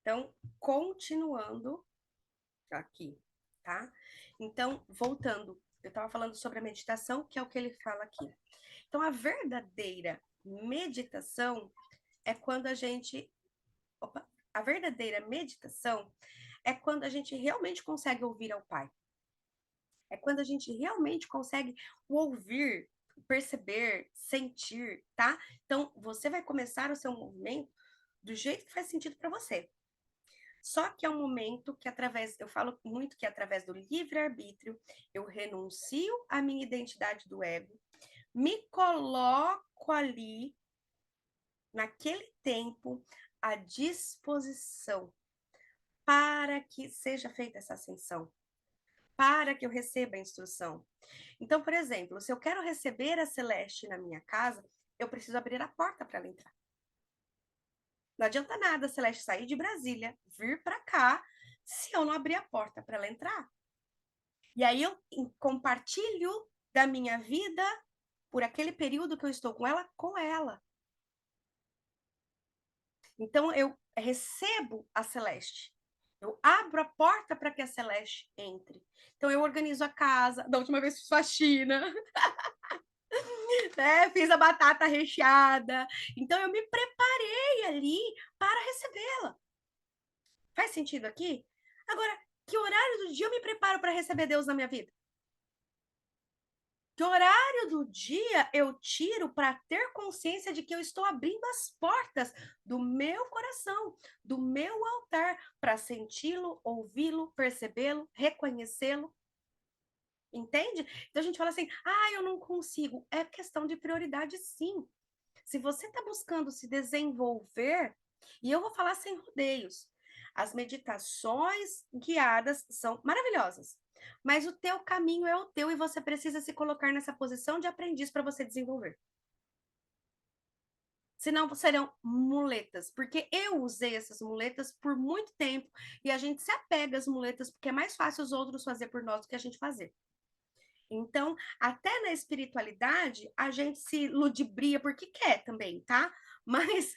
Então, continuando aqui, tá? Então, voltando, eu estava falando sobre a meditação, que é o que ele fala aqui. Então, a verdadeira meditação é quando a gente. Opa, a verdadeira meditação é quando a gente realmente consegue ouvir ao Pai. É quando a gente realmente consegue ouvir, perceber, sentir, tá? Então, você vai começar o seu movimento do jeito que faz sentido para você. Só que é um momento que eu falo muito que através do livre-arbítrio, eu renuncio à minha identidade do ego, me coloco ali, naquele tempo, à disposição para que seja feita essa ascensão, para que eu receba a instrução. Então, por exemplo, se eu quero receber a Celeste na minha casa, eu preciso abrir a porta para ela entrar. Não adianta nada a Celeste sair de Brasília, vir para cá, se eu não abrir a porta para ela entrar. E aí eu compartilho da minha vida por aquele período que eu estou com ela, com ela. Então eu recebo a Celeste. Eu abro a porta para que a Celeste entre. Então eu organizo a casa. Da última vez fiz faxina, né? Fiz a batata recheada. Então eu me preparei ali para recebê-la. Faz sentido aqui? Agora, que horário do dia eu me preparo para receber Deus na minha vida? Que horário do dia eu tiro para ter consciência de que eu estou abrindo as portas do meu coração, do meu altar, para senti-lo, ouvi-lo, percebê-lo, reconhecê-lo? Entende? Então a gente fala assim: ah, eu não consigo. É questão de prioridade, sim. Se você está buscando se desenvolver, e eu vou falar sem rodeios, as meditações guiadas são maravilhosas, mas o teu caminho é o teu e você precisa se colocar nessa posição de aprendiz para você desenvolver. Senão serão muletas, porque eu usei essas muletas por muito tempo e a gente se apega às muletas porque é mais fácil os outros fazer por nós do que a gente fazer. Então, até na espiritualidade, a gente se ludibria porque quer também, tá? Mas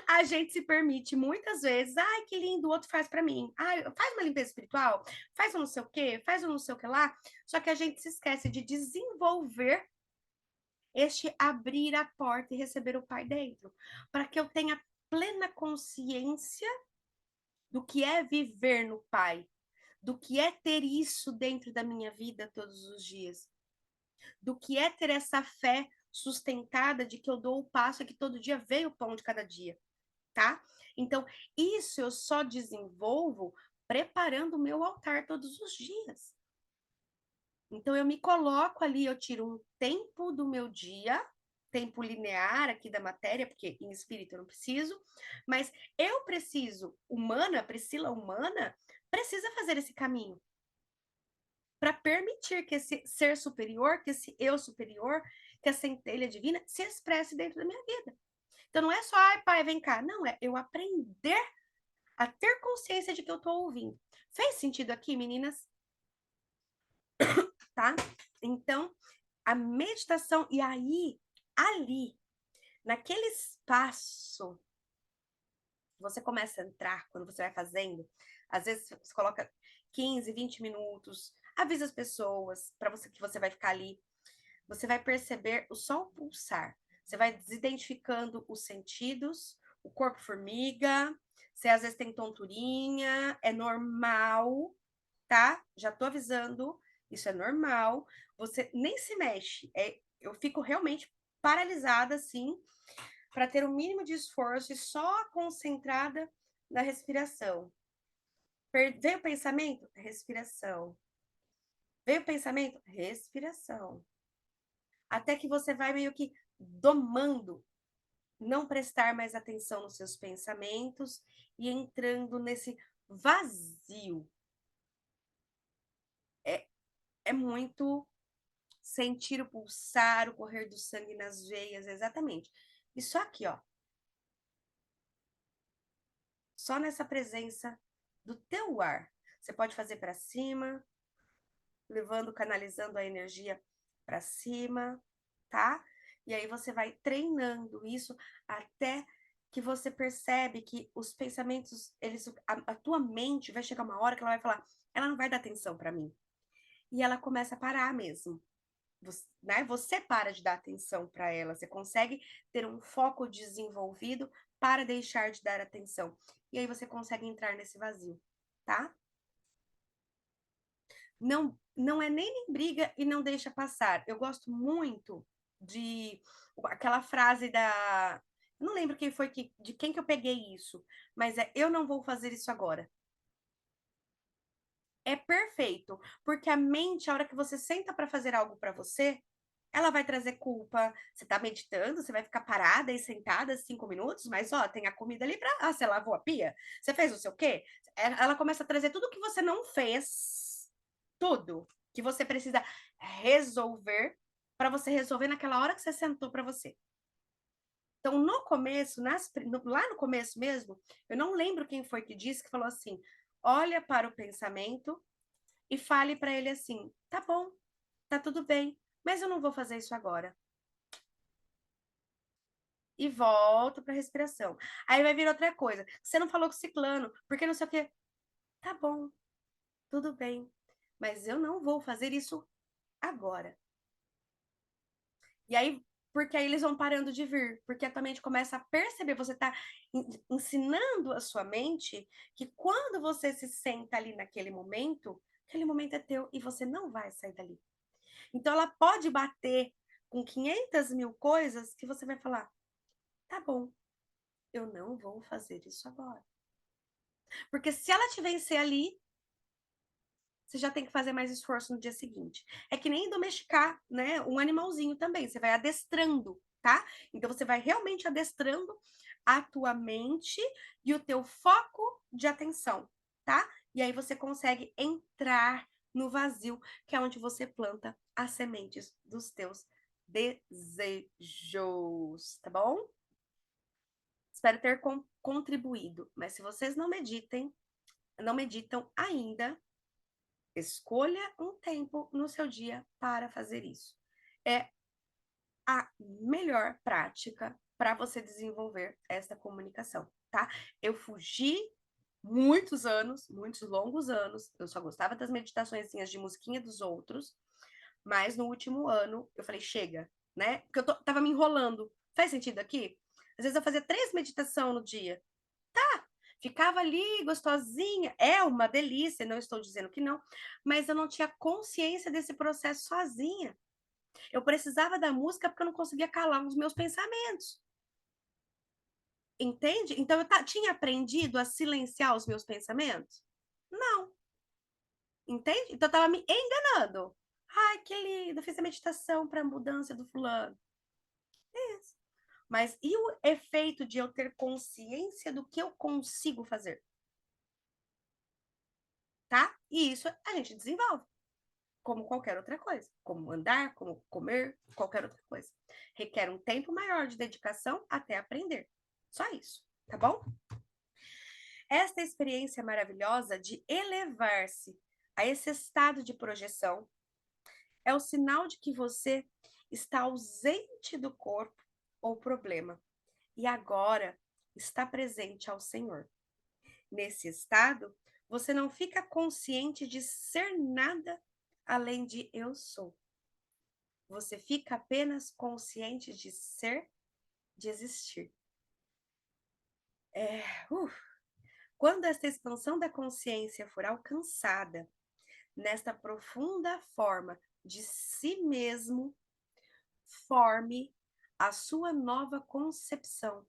a gente se permite muitas vezes, ai, que lindo, o outro faz para mim. Ai, faz uma limpeza espiritual, faz um não sei o quê, faz um não sei o que lá. Só que a gente se esquece de desenvolver este abrir a porta e receber o Pai dentro, para que eu tenha plena consciência do que é viver no Pai, do que é ter isso dentro da minha vida todos os dias, do que é ter essa fé sustentada de que eu dou o passo e que todo dia veio o pão de cada dia, tá? Então, isso eu só desenvolvo preparando o meu altar todos os dias. Então, eu me coloco ali, eu tiro um tempo do meu dia, tempo linear aqui da matéria, porque em espírito eu não preciso, mas eu preciso, humana, Priscila humana, precisa fazer esse caminho para permitir que esse ser superior, que esse eu superior, que essa centelha divina se expresse dentro da minha vida. Então não é só, ai, pai, vem cá. Não, é eu aprender a ter consciência de que eu estou ouvindo. Fez sentido aqui, meninas? Tá? Então, a meditação, e aí, ali, naquele espaço, você começa a entrar, quando você vai fazendo, às vezes você coloca 15, 20 minutos, avisa as pessoas para você que você vai ficar ali. Você vai perceber o só o pulsar. Você vai desidentificando os sentidos, o corpo formiga, você às vezes tem tonturinha, é normal, tá? Já tô avisando, isso é normal. Você nem se mexe, eu fico realmente paralisada assim, para ter o mínimo de esforço e só concentrada na respiração. Veio o pensamento? Respiração. Veio o pensamento? Respiração. Até que você vai meio que domando, não prestar mais atenção nos seus pensamentos e entrando nesse vazio. É, é muito sentir o pulsar, o correr do sangue nas veias, exatamente. E só aqui, ó, só nessa presença do teu ar. Você pode fazer para cima, levando, canalizando a energia para cima, tá? E aí você vai treinando isso até que você percebe que os pensamentos, a tua mente vai chegar uma hora que ela vai falar, ela não vai dar atenção para mim. E ela começa a parar mesmo. Você, né? Você para de dar atenção para ela, você consegue ter um foco desenvolvido para deixar de dar atenção. E aí você consegue entrar nesse vazio, tá? Não é nem briga e não deixa passar. Eu gosto muito de aquela frase da. Eu não lembro quem foi de quem que eu peguei isso, mas é eu não vou fazer isso agora. É perfeito, porque a mente, a hora que você senta para fazer algo para você, ela vai trazer culpa. Você tá meditando, você vai ficar parada e sentada 5 minutos, mas ó, tem a comida ali pra. Ah, você lavou a pia? Você fez não sei o quê? Ela começa a trazer tudo que você não fez, tudo que você precisa resolver para você resolver naquela hora que você sentou para você. Então, no começo, lá no começo mesmo, eu não lembro quem foi que disse que falou assim: olha para o pensamento e fale para ele assim: tá bom, tá tudo bem, mas eu não vou fazer isso agora. E volta para a respiração. Aí vai vir outra coisa. Você não falou com o ciclano, porque não sei o quê. Tá bom, tudo bem, mas eu não vou fazer isso agora. E aí, porque aí eles vão parando de vir, porque a tua mente começa a perceber, você está ensinando a sua mente que quando você se senta ali naquele momento, aquele momento é teu e você não vai sair dali. Então ela pode bater com 500 mil coisas que você vai falar, tá bom, eu não vou fazer isso agora. Porque se ela te vencer ali, você já tem que fazer mais esforço no dia seguinte. É que nem domesticar, né? Um animalzinho também. Você vai adestrando, tá? Então você vai realmente adestrando a tua mente e o teu foco de atenção, tá? E aí você consegue entrar no vazio, que é onde você planta as sementes dos teus desejos, tá bom? Espero ter contribuído. Mas se vocês não meditam ainda, escolha um tempo no seu dia para fazer isso. É a melhor prática para você desenvolver essa comunicação, tá? Eu fugi muitos anos, muitos longos anos, eu só gostava das meditações de musiquinha dos outros, mas no último ano eu falei, chega, né? Porque tava me enrolando. Faz sentido aqui? Às vezes eu fazia 3 meditações no dia. Ficava ali gostosinha, é uma delícia, não estou dizendo que não, mas eu não tinha consciência desse processo sozinha. Eu precisava da música porque eu não conseguia calar os meus pensamentos. Entende? Então eu tinha aprendido a silenciar os meus pensamentos? Não. Entende? Então eu estava me enganando. Ai, que lindo, fiz a meditação para a mudança do fulano. Isso. Mas e o efeito de eu ter consciência do que eu consigo fazer? Tá? E isso a gente desenvolve. Como qualquer outra coisa, como andar, como comer, qualquer outra coisa. Requer um tempo maior de dedicação até aprender. Só isso, tá bom? Esta experiência maravilhosa de elevar-se a esse estado de projeção é o sinal de que você está ausente do corpo ou problema e agora está presente ao Senhor. Nesse estado, você não fica consciente de ser nada além de eu sou. Você fica apenas consciente de ser, de existir. É, quando esta expansão da consciência for alcançada, nesta profunda forma de si mesmo, forme a sua nova concepção,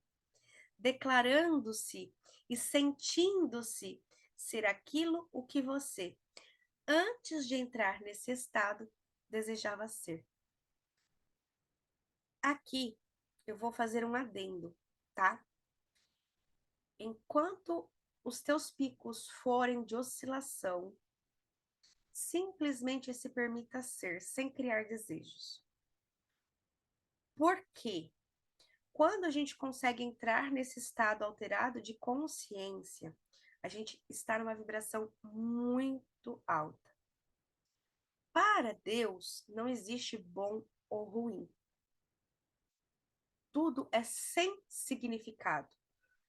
declarando-se e sentindo-se ser aquilo o que você, antes de entrar nesse estado, desejava ser. Aqui eu vou fazer um adendo, tá? Enquanto os teus picos forem de oscilação, simplesmente se permita ser, sem criar desejos. Por quê? Quando a gente consegue entrar nesse estado alterado de consciência, a gente está numa vibração muito alta. Para Deus, não existe bom ou ruim. Tudo é sem significado.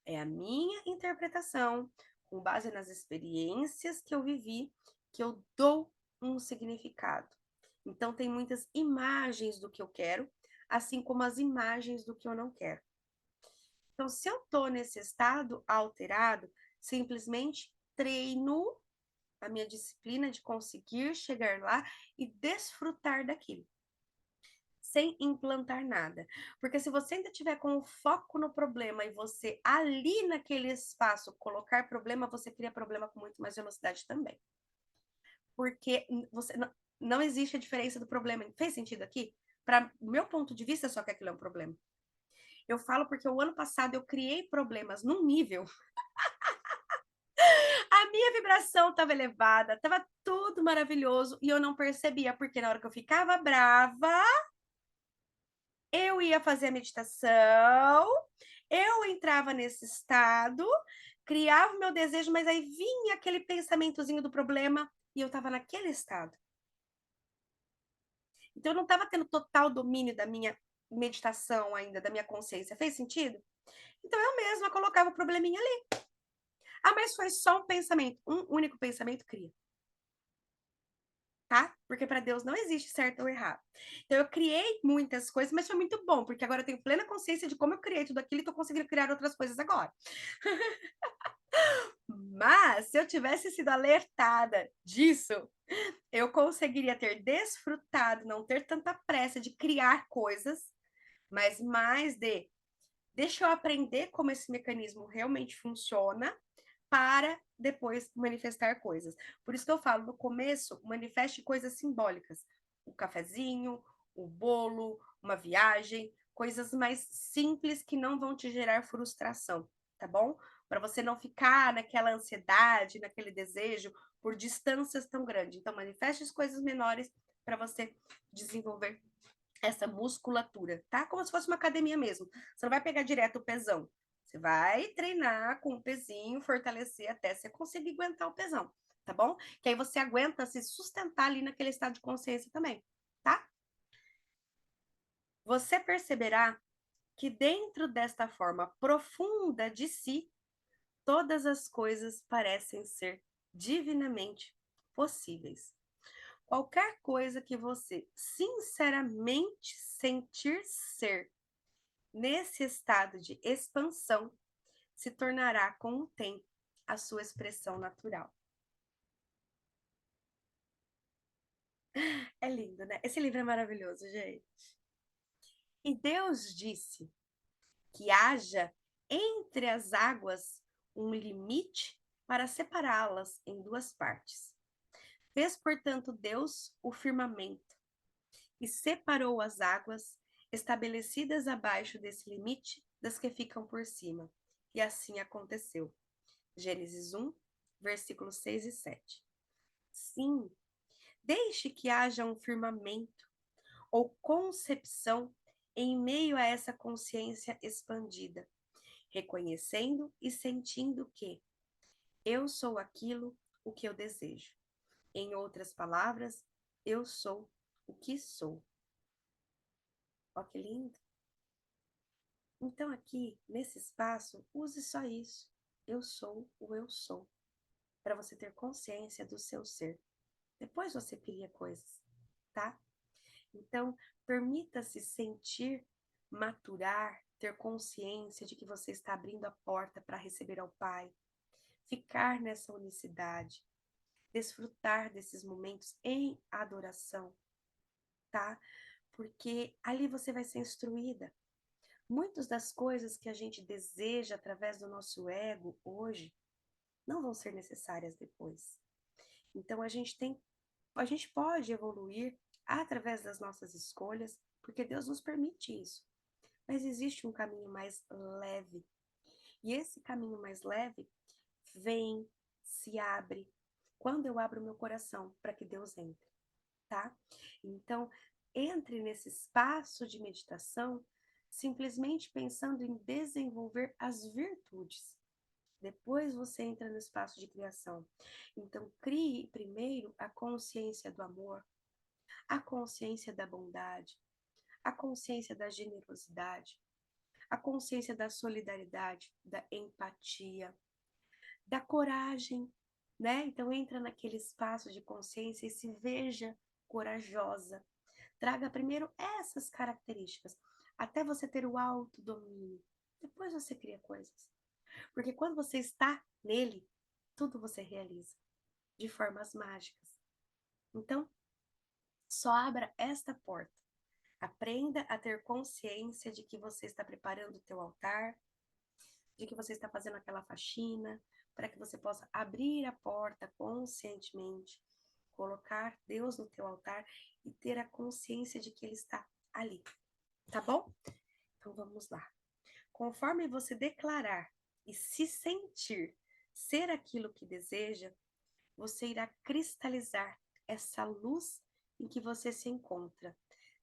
É a minha interpretação, com base nas experiências que eu vivi, que eu dou um significado. Então, tem muitas imagens do que eu quero, assim como as imagens do que eu não quero. Então, se eu estou nesse estado alterado, simplesmente treino a minha disciplina de conseguir chegar lá e desfrutar daquilo, sem implantar nada. Porque se você ainda tiver com o foco no problema e você ali naquele espaço colocar problema, você cria problema com muito mais velocidade também. Porque você não existe a diferença do problema. Fez sentido aqui? Para o meu ponto de vista, só que aquilo é um problema. Eu falo porque o ano passado eu criei problemas num nível. A minha vibração estava elevada, estava tudo maravilhoso e eu não percebia, porque na hora que eu ficava brava, eu ia fazer a meditação, eu entrava nesse estado, criava o meu desejo, mas aí vinha aquele pensamentozinho do problema e eu estava naquele estado. Então eu não estava tendo total domínio da minha meditação ainda, da minha consciência. Fez sentido? Então eu mesma colocava o probleminha ali. Ah, mas foi só um pensamento. Um único pensamento cria. Tá? Porque para Deus não existe certo ou errado. Então eu criei muitas coisas, mas foi muito bom, porque agora eu tenho plena consciência de como eu criei tudo aquilo e tô conseguindo criar outras coisas agora. Mas se eu tivesse sido alertada disso, eu conseguiria ter desfrutado, não ter tanta pressa de criar coisas, mas mais de deixa eu aprender como esse mecanismo realmente funciona para depois manifestar coisas. Por isso que eu falo, no começo, manifeste coisas simbólicas. O cafezinho, o bolo, uma viagem, coisas mais simples que não vão te gerar frustração, tá bom? Para você não ficar naquela ansiedade, naquele desejo por distâncias tão grandes. Então, manifeste as coisas menores para você desenvolver essa musculatura, tá? Como se fosse uma academia mesmo. Você não vai pegar direto o pesão. Você vai treinar com o pezinho, fortalecer até você conseguir aguentar o pesão, tá bom? Que aí você aguenta se sustentar ali naquele estado de consciência também, tá? Você perceberá que dentro desta forma profunda de si, todas as coisas parecem ser divinamente possíveis. Qualquer coisa que você sinceramente sentir ser nesse estado de expansão, se tornará com o tempo a sua expressão natural. É lindo, né? Esse livro é maravilhoso, gente. E Deus disse que haja entre as águas um limite para separá-las em duas partes. Fez, portanto, Deus o firmamento e separou as águas estabelecidas abaixo desse limite das que ficam por cima. E assim aconteceu. Gênesis 1, versículos 6 e 7. Sim, deixe que haja um firmamento ou concepção em meio a essa consciência expandida, reconhecendo e sentindo que eu sou aquilo o que eu desejo. Em outras palavras, eu sou o que sou. Ó, que lindo! Então, aqui, nesse espaço, use só isso. Eu sou o eu sou, para você ter consciência do seu ser. Depois você cria coisas, tá? Então, permita-se sentir, maturar, ter consciência de que você está abrindo a porta para receber ao Pai, ficar nessa unicidade, desfrutar desses momentos em adoração, tá? Porque ali você vai ser instruída. Muitas das coisas que a gente deseja através do nosso ego hoje não vão ser necessárias depois. Então a gente pode evoluir através das nossas escolhas, porque Deus nos permite isso. Mas existe um caminho mais leve. E esse caminho mais leve vem, se abre, quando eu abro meu coração para que Deus entre, tá? Então, entre nesse espaço de meditação, simplesmente pensando em desenvolver as virtudes. Depois você entra no espaço de criação. Então, crie primeiro a consciência do amor, a consciência da bondade, a consciência da generosidade, a consciência da solidariedade, da empatia, da coragem, né? Então entra naquele espaço de consciência e se veja corajosa. Traga primeiro essas características, até você ter o autodomínio. Depois você cria coisas. Porque quando você está nele, tudo você realiza de formas mágicas. Então, só abra esta porta. Aprenda a ter consciência de que você está preparando o teu altar, de que você está fazendo aquela faxina, para que você possa abrir a porta conscientemente, colocar Deus no teu altar e ter a consciência de que Ele está ali, tá bom? Então vamos lá. Conforme você declarar e se sentir ser aquilo que deseja, você irá cristalizar essa luz em que você se encontra,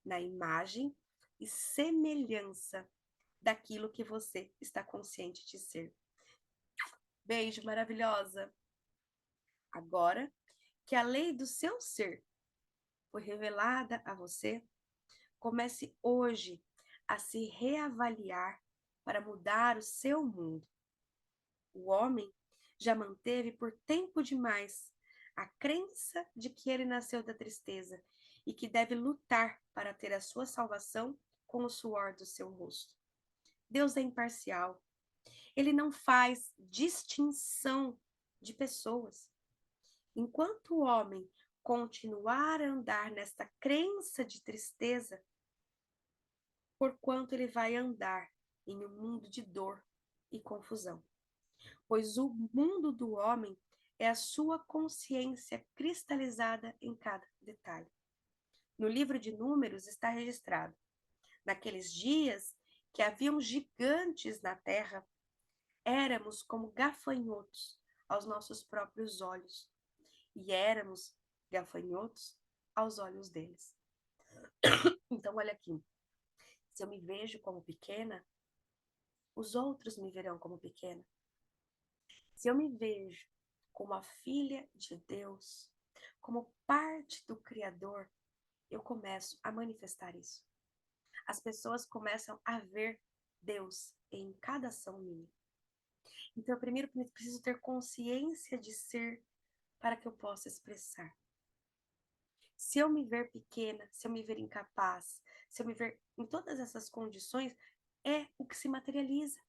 na imagem e semelhança daquilo que você está consciente de ser. Beijo, maravilhosa! Agora que a lei do seu ser foi revelada a você, comece hoje a se reavaliar para mudar o seu mundo. O homem já manteve por tempo demais a crença de que ele nasceu da tristeza e que deve lutar para ter a sua salvação com o suor do seu rosto. Deus é imparcial. Ele não faz distinção de pessoas. Enquanto o homem continuar a andar nesta crença de tristeza, porquanto ele vai andar em um mundo de dor e confusão. Pois o mundo do homem é a sua consciência cristalizada em cada detalhe. No livro de Números está registrado: naqueles dias que haviam gigantes na terra, éramos como gafanhotos aos nossos próprios olhos, e éramos gafanhotos aos olhos deles. Então, olha aqui, se eu me vejo como pequena, os outros me verão como pequena. Se eu me vejo como a filha de Deus, como parte do Criador, eu começo a manifestar isso. As pessoas começam a ver Deus em cada ação minha. Então, eu primeiro preciso ter consciência de ser para que eu possa expressar. Se eu me ver pequena, se eu me ver incapaz, se eu me ver em todas essas condições, é o que se materializa.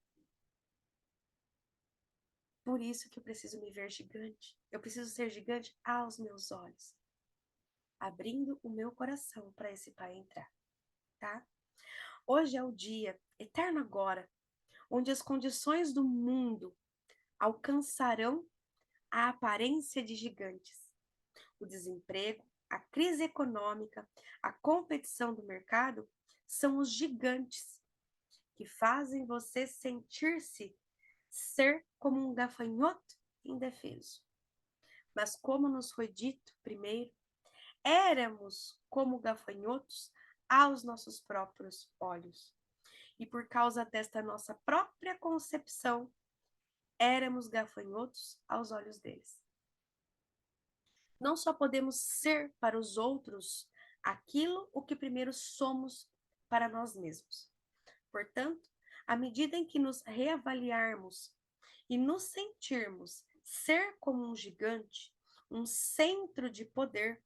Por isso que eu preciso me ver gigante. Eu preciso ser gigante aos meus olhos, abrindo o meu coração para esse Pai entrar, tá? Hoje é o dia, eterno agora, onde as condições do mundo alcançarão a aparência de gigantes. O desemprego, a crise econômica, a competição do mercado são os gigantes que fazem você sentir-se ser como um gafanhoto indefeso. Mas como nos foi dito primeiro, éramos como gafanhotos aos nossos próprios olhos. E por causa desta nossa própria concepção, éramos gafanhotos aos olhos deles. Não só podemos ser para os outros aquilo o que primeiro somos para nós mesmos. Portanto, à medida em que nos reavaliarmos e nos sentirmos ser como um gigante, um centro de poder,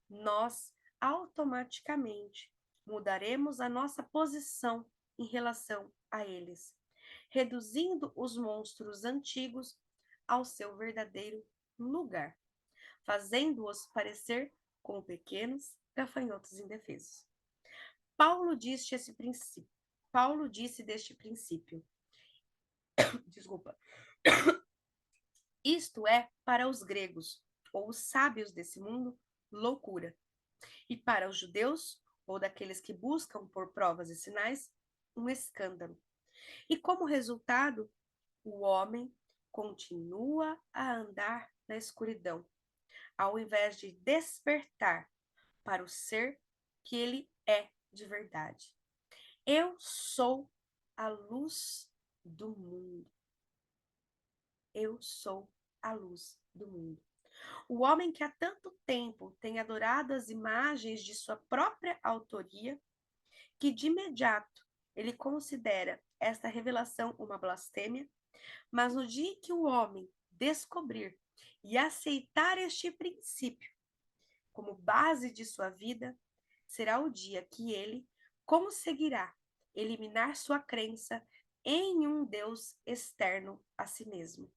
nós automaticamente mudaremos a nossa posição em relação a eles, reduzindo os monstros antigos ao seu verdadeiro lugar, fazendo-os parecer como pequenos gafanhotos indefesos. Paulo disse esse princípio. Paulo disse deste princípio. Desculpa. Isto é para os gregos, ou os sábios desse mundo, loucura. E para os judeus, ou daqueles que buscam por provas e sinais, um escândalo. E como resultado, o homem continua a andar na escuridão, ao invés de despertar para o ser que ele é de verdade. Eu sou a luz do mundo. Eu sou a luz do mundo. O homem que há tanto tempo tem adorado as imagens de sua própria autoria, que de imediato ele considera esta revelação uma blasfêmia, mas no dia em que o homem descobrir e aceitar este princípio como base de sua vida, será o dia que ele conseguirá eliminar sua crença em um Deus externo a si mesmo.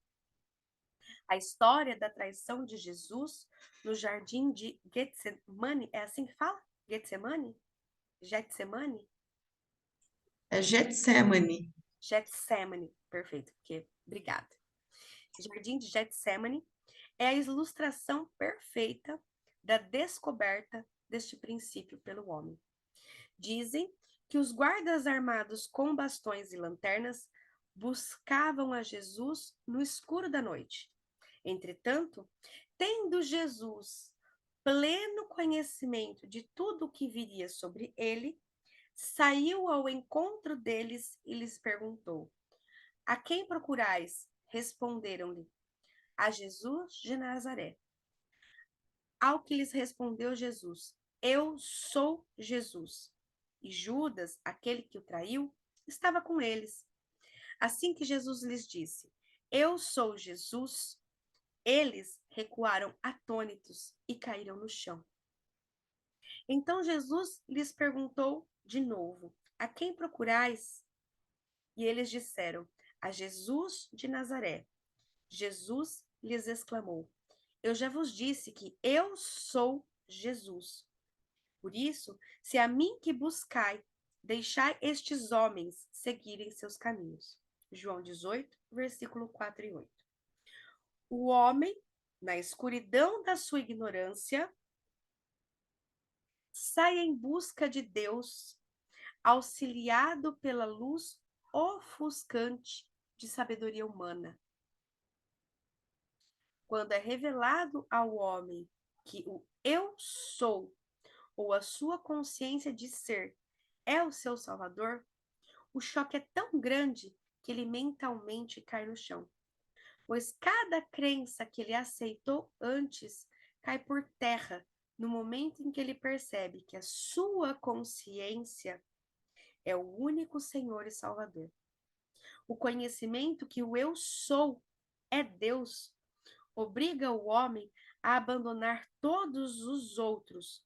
A história da traição de Jesus no jardim de Getsemane, é assim que fala? Getsemane? Getsemane? É Getsemane. Getsemane, perfeito, porque obrigada. Jardim de Getsemane é a ilustração perfeita da descoberta deste princípio pelo homem. Dizem que os guardas armados com bastões e lanternas buscavam a Jesus no escuro da noite. Entretanto, tendo Jesus pleno conhecimento de tudo o que viria sobre ele, saiu ao encontro deles e lhes perguntou: A quem procurais? Responderam-lhe: A Jesus de Nazaré. Ao que lhes respondeu Jesus: Eu sou Jesus. E Judas, aquele que o traiu, estava com eles. Assim que Jesus lhes disse: Eu sou Jesus, eles recuaram atônitos e caíram no chão. Então Jesus lhes perguntou de novo: A quem procurais? E eles disseram: A Jesus de Nazaré. Jesus lhes exclamou: Eu já vos disse que eu sou Jesus. Por isso, se a mim que buscai, deixai estes homens seguirem seus caminhos. João 18, versículo 4 e 8. O homem, na escuridão da sua ignorância, sai em busca de Deus, auxiliado pela luz ofuscante de sabedoria humana. Quando é revelado ao homem que o eu sou, ou a sua consciência de ser, é o seu salvador, o choque é tão grande que ele mentalmente cai no chão, pois cada crença que ele aceitou antes cai por terra no momento em que ele percebe que a sua consciência é o único Senhor e Salvador. O conhecimento que o eu sou é Deus obriga o homem a abandonar todos os outros,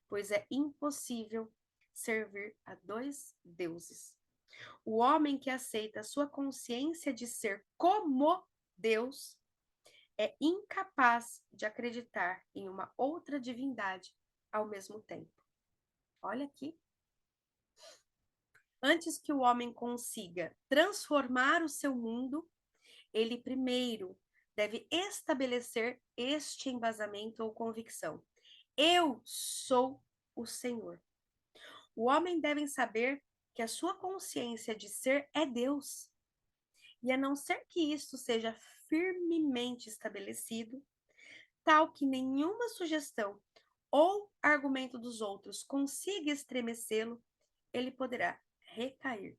pois é impossível servir a dois deuses. O homem que aceita a sua consciência de ser como Deus é incapaz de acreditar em uma outra divindade ao mesmo tempo. Olha aqui. Antes que o homem consiga transformar o seu mundo, ele primeiro deve estabelecer este embasamento ou convicção. Eu sou o Senhor. O homem deve saber que a sua consciência de ser é Deus. E a não ser que isto seja firmemente estabelecido, tal que nenhuma sugestão ou argumento dos outros consiga estremecê-lo, ele poderá recair,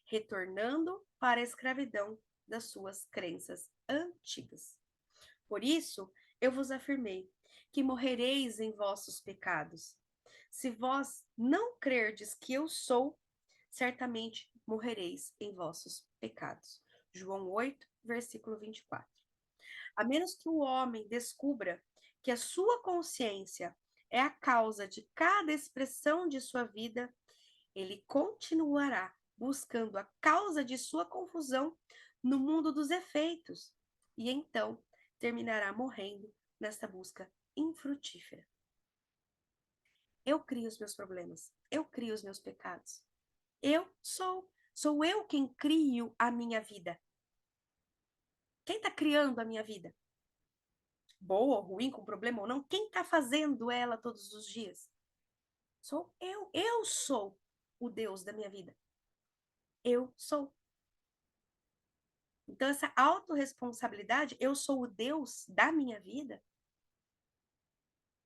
retornando para a escravidão das suas crenças antigas. Por isso, eu vos afirmei que morrereis em vossos pecados. Se vós não crerdes que eu sou, certamente morrereis em vossos pecados. João 8, versículo 24. A menos que o homem descubra que a sua consciência é a causa de cada expressão de sua vida, ele continuará buscando a causa de sua confusão no mundo dos efeitos e então terminará morrendo nessa busca infrutífera. Eu crio os meus problemas, eu crio os meus pecados. Sou eu quem crio a minha vida. Quem está criando a minha vida? Boa ou ruim, com problema ou não? Quem está fazendo ela todos os dias? Sou eu sou o Deus da minha vida. Eu sou. Então, essa autorresponsabilidade, eu sou o Deus da minha vida.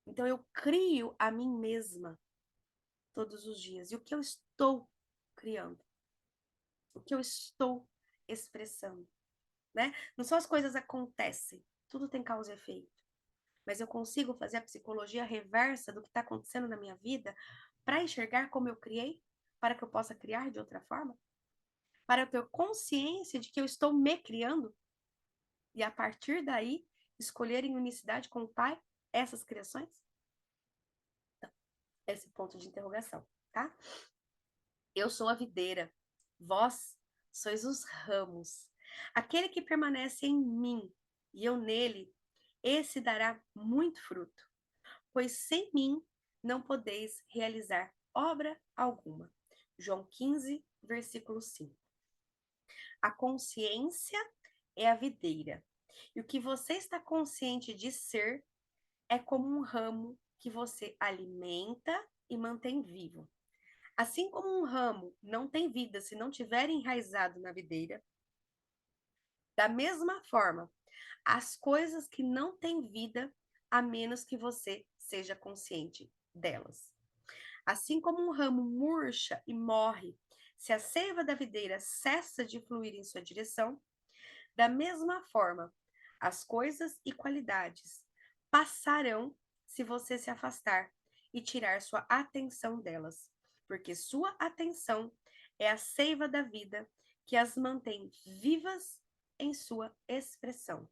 Então, eu crio a mim mesma todos os dias. E o que eu estou criando? O que eu estou expressando? Né? Não são as coisas acontecem, tudo tem causa e efeito. Mas eu consigo fazer a psicologia reversa do que está acontecendo na minha vida para enxergar como eu criei, para que eu possa criar de outra forma? para eu ter consciência de que eu estou me criando e a partir daí escolher em unicidade com o Pai essas criações? Então, esse ponto de interrogação, tá? Eu sou a videira, vós sois os ramos. Aquele que permanece em mim e eu nele, esse dará muito fruto, pois sem mim não podeis realizar obra alguma. João 15, versículo 5. A consciência é a videira, e o que você está consciente de ser é como um ramo que você alimenta e mantém vivo. Assim como um ramo não tem vida se não tiver enraizado na videira, da mesma forma, as coisas que não têm vida, a menos que você seja consciente delas. Assim como um ramo murcha e morre se a seiva da videira cessa de fluir em sua direção, da mesma forma, as coisas e qualidades passarão se você se afastar e tirar sua atenção delas, porque sua atenção é a seiva da vida que as mantém vivas em sua expressão.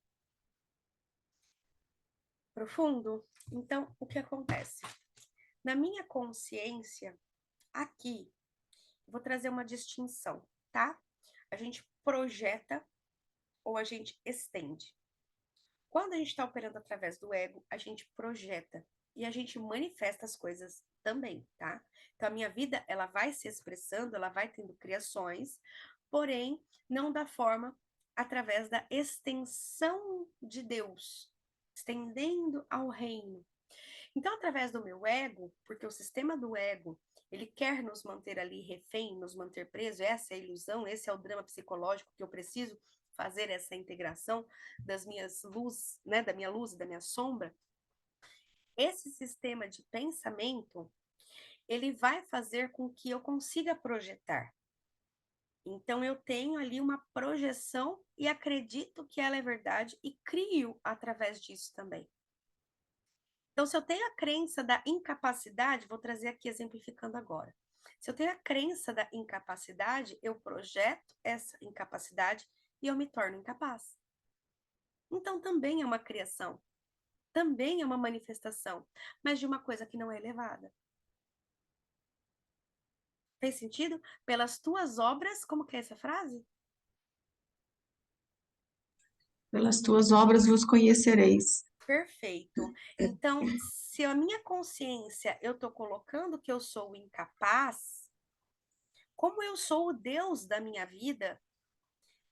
Profundo? Então, o que acontece? Na minha consciência, aqui, vou trazer uma distinção, tá? A gente projeta ou a gente estende. Quando a gente está operando através do ego, a gente projeta e a gente manifesta as coisas também, tá? Então, a minha vida, ela vai se expressando, ela vai tendo criações, porém, não da forma através da extensão de Deus, estendendo ao reino. Então, através do meu ego, porque o sistema do ego, ele quer nos manter ali refém, nos manter preso, essa é a ilusão, esse é o drama psicológico que eu preciso fazer essa integração das minhas luzes, né, da minha luz e da minha sombra. Esse sistema de pensamento, ele vai fazer com que eu consiga projetar. Então, eu tenho ali uma projeção e acredito que ela é verdade e crio através disso também. Então, se eu tenho a crença da incapacidade, vou trazer aqui exemplificando agora. Se eu tenho a crença da incapacidade, eu projeto essa incapacidade e eu me torno incapaz. Então, também é uma criação, também é uma manifestação, mas de uma coisa que não é elevada. Fez sentido? Pelas tuas obras, como que é essa frase? Pelas tuas obras vos conhecereis. Perfeito. Então, se a minha consciência eu estou colocando que eu sou incapaz, como eu sou o Deus da minha vida,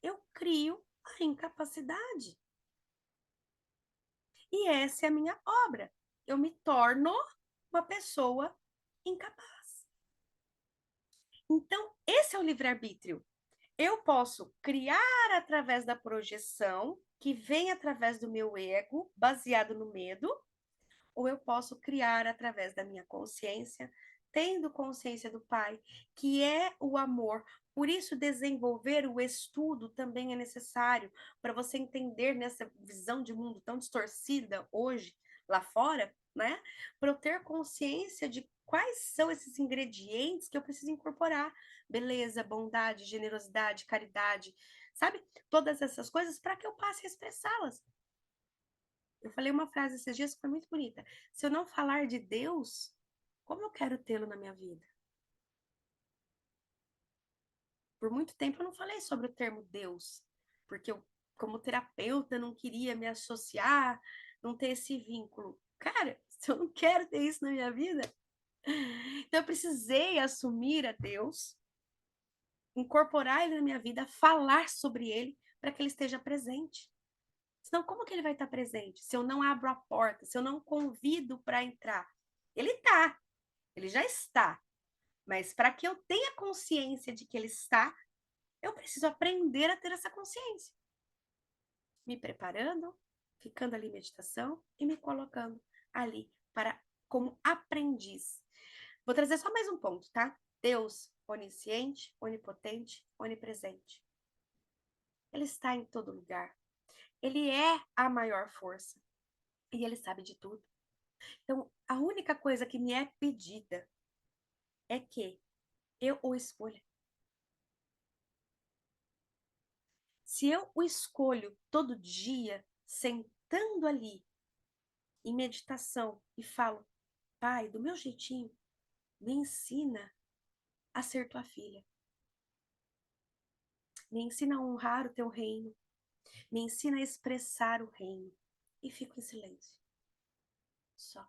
eu crio a incapacidade. E essa é a minha obra. Eu me torno uma pessoa incapaz. Então, esse é o livre-arbítrio. Eu posso criar através da projeção, que vem através do meu ego, baseado no medo, ou eu posso criar através da minha consciência, tendo consciência do Pai, que é o amor. Por isso, desenvolver o estudo também é necessário para você entender nessa visão de mundo tão distorcida hoje, lá fora, né? Para eu ter consciência de quais são esses ingredientes que eu preciso incorporar. Beleza, bondade, generosidade, caridade, sabe? Todas essas coisas para que eu passe a expressá-las. Eu falei uma frase esses dias que foi muito bonita. Se eu não falar de Deus, como eu quero tê-lo na minha vida? Por muito tempo eu não falei sobre o termo Deus, porque eu, como terapeuta, não queria me associar, não ter esse vínculo. Cara, se eu não quero ter isso na minha vida, então eu precisei assumir a Deus, incorporar ele na minha vida, falar sobre ele, para que ele esteja presente. Senão, como que ele vai estar presente? Se eu não abro a porta, se eu não convido para entrar? Ele está, ele já está. Mas para que eu tenha consciência de que ele está, eu preciso aprender a ter essa consciência. Me preparando, ficando ali em meditação e me colocando ali para como aprendiz. Vou trazer só mais um ponto, tá? Deus, onisciente, onipotente, onipresente. Ele está em todo lugar. Ele é a maior força e ele sabe de tudo. Então, a única coisa que me é pedida é que eu o escolha. Se eu o escolho todo dia, sentando ali, em meditação, e falo, pai, do meu jeitinho, me ensina a ser tua filha. Me ensina a honrar o teu reino. Me ensina a expressar o reino. E fico em silêncio. Só.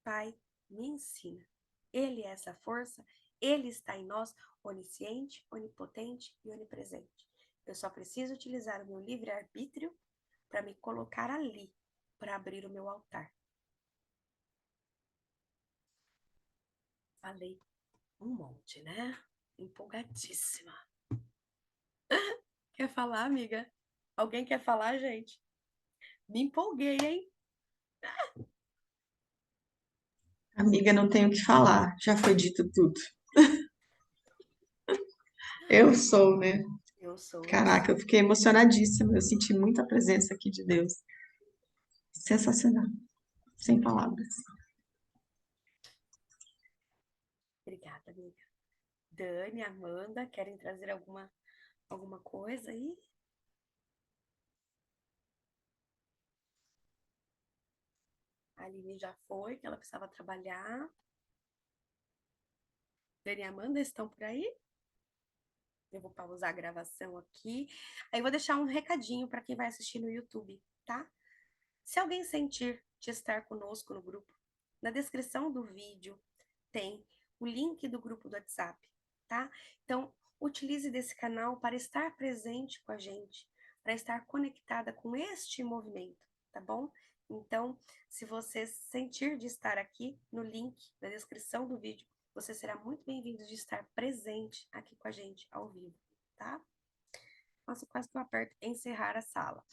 Pai, me ensina. Ele é essa força, ele está em nós, onisciente, onipotente e onipresente. Eu só preciso utilizar o meu livre-arbítrio para me colocar ali, para abrir o meu altar. Falei um monte, né? Empolgadíssima. Quer falar, amiga? Alguém quer falar, gente? Me empolguei, hein? Amiga, não tenho o que falar, já foi dito tudo. Eu sou, né? Eu sou, eu Caraca, sou. eu fiquei emocionadíssima, eu senti muita presença aqui de Deus. Sensacional, sem palavras. Obrigada, amiga. Dani, Amanda, querem trazer alguma coisa aí? A Aline já foi, que ela precisava trabalhar. Dani e Amanda estão por aí? Eu vou pausar a gravação aqui. Aí eu vou deixar um recadinho para quem vai assistir no YouTube, tá? Se alguém sentir de estar conosco no grupo, na descrição do vídeo tem o link do grupo do WhatsApp, tá? Então, utilize desse canal para estar presente com a gente, para estar conectada com este movimento, tá bom? Então, se você sentir de estar aqui no link da descrição do vídeo, você será muito bem-vindo de estar presente aqui com a gente ao vivo, tá? Nossa, quase que eu aperto encerrar a sala.